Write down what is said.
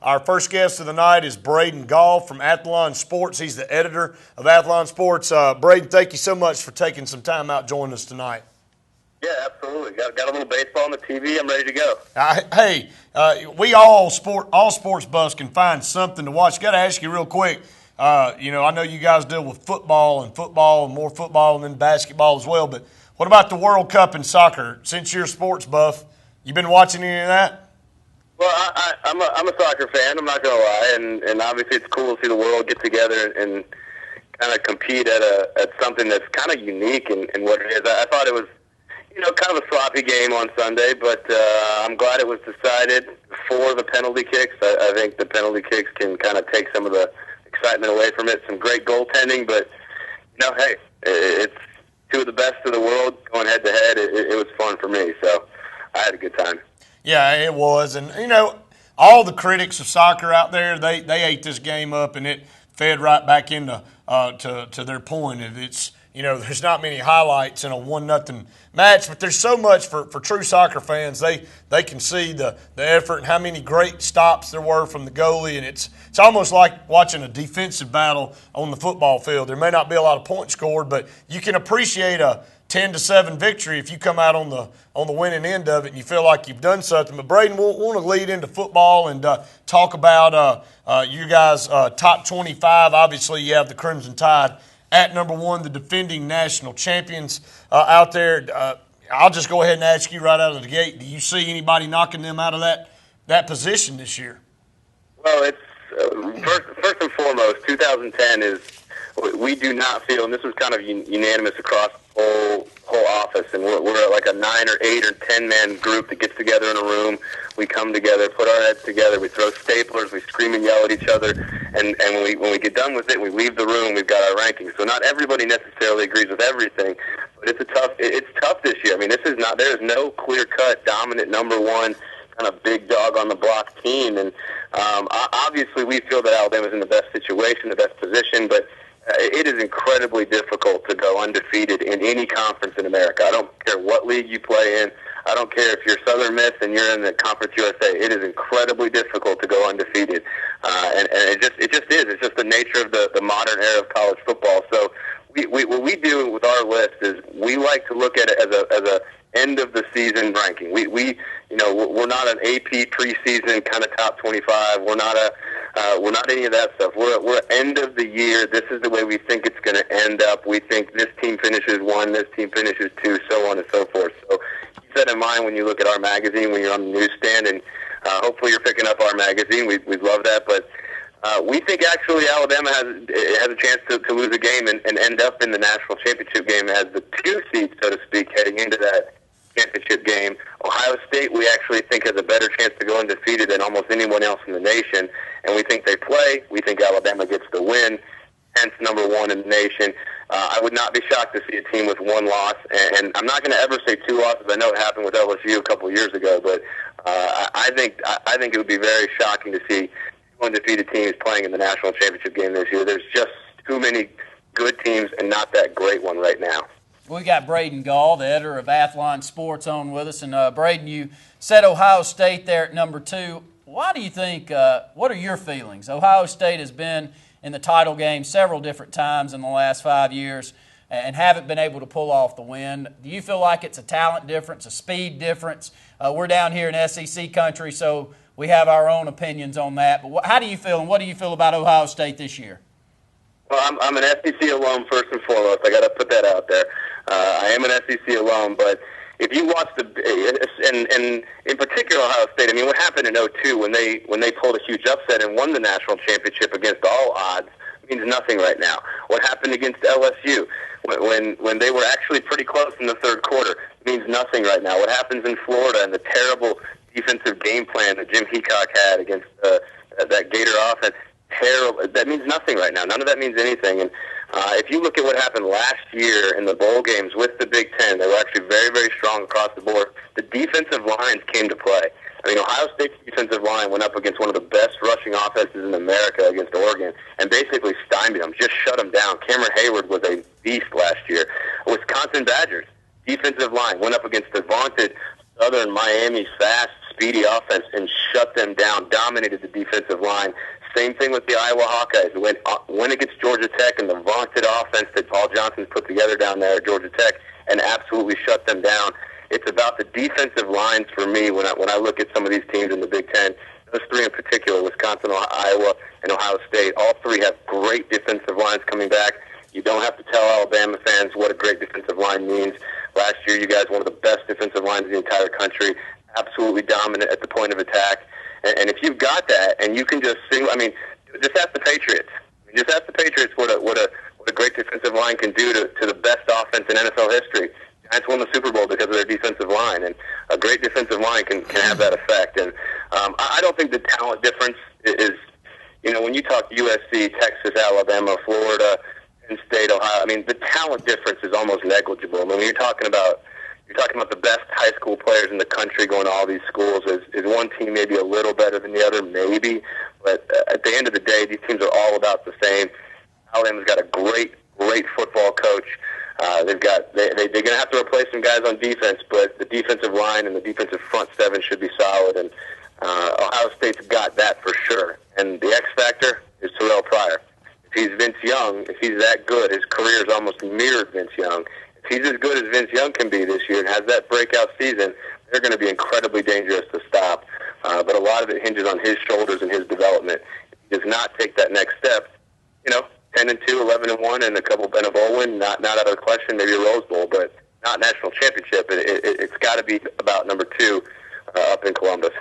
Our first guest of the night is Braden Gall from Athlon Sports. He's the editor of Athlon Sports. Braden, thank you so much for taking some time out joining us tonight. Yeah, absolutely. Got a little baseball on the TV. I'm ready to go. We all sports buffs can find something to watch. Got to ask you real quick. I know you guys deal with football and more football and then basketball as well. But what about the World Cup in soccer? Since you're a sports buff, you been watching any of that? Well, I'm a soccer fan. I'm not going to lie, and obviously it's cool to see the world get together and kind of compete at something that's kind of unique in what it is. I thought it was, kind of a sloppy game on Sunday, but I'm glad it was decided for the penalty kicks. I think the penalty kicks can kind of take some of the excitement away from it. Some great goaltending, but hey, it's two of the best of the world going head to head. It was fun for me, so I had a good time. Yeah, it was, and all the critics of soccer out there, they ate this game up, and it fed right back into to their point. It's there's not many highlights in a 1-0 match, but there's so much for true soccer fans. They can see the effort and how many great stops there were from the goalie, and it's almost like watching a defensive battle on the football field. There may not be a lot of points scored, but you can appreciate a 10-7 victory if you come out on the winning end of it and you feel like you've done something. But Braden, we'll want to lead into football and talk about you guys' top 25. Obviously, you have the Crimson Tide at number one, the defending national champions out there. I'll just go ahead and ask you right out of the gate, do you see anybody knocking them out of that position this year? Well, it's first and foremost, 2010 is, we do not feel, and this was kind of unanimous across the whole office, and we're like a 9 or 8 or 10-man group that gets together in a room. We come together, put our heads together, we throw staplers, we scream and yell at each other, and when we get done with it, we leave the room, we've got our rankings. So not everybody necessarily agrees with everything, but it's tough this year. I mean, there is no clear-cut, dominant number one kind of big dog on the block team, and obviously we feel that Alabama's in the best situation, the best position, but it is incredibly difficult to go undefeated in any conference in America. I don't care what league you play in. I don't care if you're Southern Miss and you're in the Conference USA. It is incredibly difficult to go undefeated, and it just is. It's just the nature of the modern era of college football. So what we do with our list is we like to look at it as a end of the season ranking. We're not an AP preseason kind of top 25. We're not any of that stuff. We're end of the year. This is the way we think it's going to end up. We think this team finishes 1, this team finishes 2, so on and so forth. So keep that in mind when you look at our magazine, when you're on the newsstand, and hopefully you're picking up our magazine. We'd love that, but we think actually Alabama has a chance to lose a game and end up in the national championship game as the 2 seed, so to speak, heading into that championship game. Ohio State, we actually think, has a better chance to go undefeated than almost anyone else in the nation, and we think they play. We think Alabama gets the win, hence number one in the nation. I would not be shocked to see a team with 1 loss, and I'm not going to ever say 2 losses. I know it happened with LSU a couple of years ago, but I think it would be very shocking to see 2 undefeated teams playing in the national championship game this year. There's just too many good teams and not that great one right now. We got Braden Gall, the editor of Athlon Sports, on with us. And, Braden, you said Ohio State there at number 2. Why do you think, what are your feelings? Ohio State has been in the title game several different times in the last 5 years and haven't been able to pull off the win. Do you feel like it's a talent difference, a speed difference? We're down here in SEC country, so we have our own opinions on that. But how do you feel, and what do you feel about Ohio State this year? Well, I'm an SEC alum first and foremost. I got to put that out there. I am an SEC alum, but if you watch and in particular Ohio State, I mean, what happened in 2002 when they pulled a huge upset and won the national championship against all odds means nothing right now. What happened against LSU when they were actually pretty close in the third quarter means nothing right now. What happens in Florida and the terrible defensive game plan that Jim Heacock had against that Gator offense, terrible. That means nothing right now. None of that means anything. And if you look at what happened last year in the bowl games with the Big Ten, they were actually very, very strong across the board. The defensive lines came to play. I mean, Ohio State's defensive line went up against one of the best rushing offenses in America against Oregon and basically stymied them, just shut them down. Cameron Hayward was a beast last year. Wisconsin Badgers defensive line went up against the vaunted Southern Miami fast, speedy offense and shut them down, dominated the defensive line. Same thing with the Iowa Hawkeyes. When against Georgia Tech and the vaunted offense that Paul Johnson's put together down there at Georgia Tech and absolutely shut them down. It's about the defensive lines for me when I look at some of these teams in the Big Ten. Those three in particular, Wisconsin, Iowa, and Ohio State, all three have great defensive lines coming back. You don't have to tell Alabama fans what a great defensive line means. Last year, you guys one of the best defensive lines in the entire country, absolutely dominant at the point of attack. And if you've got that, and you can just just ask the Patriots. Just ask the Patriots what a great defensive line can do to the best offense in NFL history. Giants won the Super Bowl because of their defensive line, and a great defensive line can have that effect. And I don't think the talent difference is, when you talk USC, Texas, Alabama, Florida, Penn State, Ohio, the talent difference is almost negligible. You're talking about the best high school players in the country going to all these schools. Is one team maybe a little better than the other? Maybe. But at the end of the day, these teams are all about the same. Alabama's got a great football coach. They're going to have to replace some guys on defense, but the defensive line and the defensive front seven should be solid. And Ohio State's got that for sure. And the X factor is Terrell Pryor. If he's Vince Young, if he's that good, his career is almost mirrored Vince Young. If he's as good as Vince Young can be this year and has that breakout season, they're going to be incredibly dangerous to stop. But a lot of it hinges on his shoulders and his development. If he does not take that next step, 10-2, 11-1, and a bowl win, not out of the question. Maybe a Rose Bowl, but not national championship. It's got to be about number 2 up in Columbus.